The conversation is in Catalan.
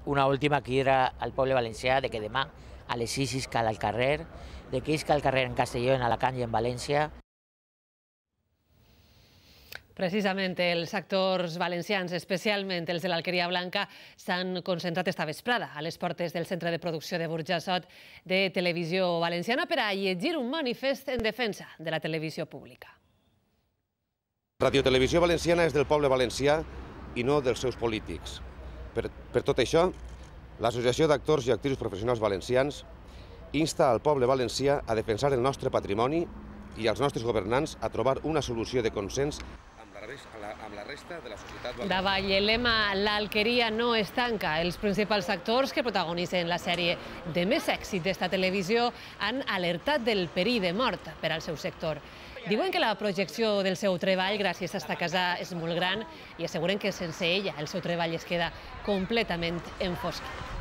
Una última crida al poble valencià de que demà a les 6 cal al carrer, de que isca al carrer en Castelló, en Alacant i en València. Precisament els actors valencians, especialment els de l'Alqueria Blanca, s'han concentrat esta vesprada a les portes del Centre de Producció de Burjassot de Televisió Valenciana per a llegir un manifest en defensa de la televisió pública. Radiotelevisió Valenciana és del poble valencià i no dels seus polítics. Per tot això, l'Associació d'Actors i Actrius Professionals Valencians insta al poble valencià a defensar el nostre patrimoni i als nostres governants a trobar una solució de consens amb la resta de la societat valenciana. Davall el lema «L'Alqueria no es tanca», els principals actors que protagonitzen la sèrie de més èxit d'esta televisió han alertat del perill de mort per al seu sector. Diuen que la projecció del seu treball gràcies a esta casa és molt gran i asseguren que sense ella el seu treball es queda completament enfosquit.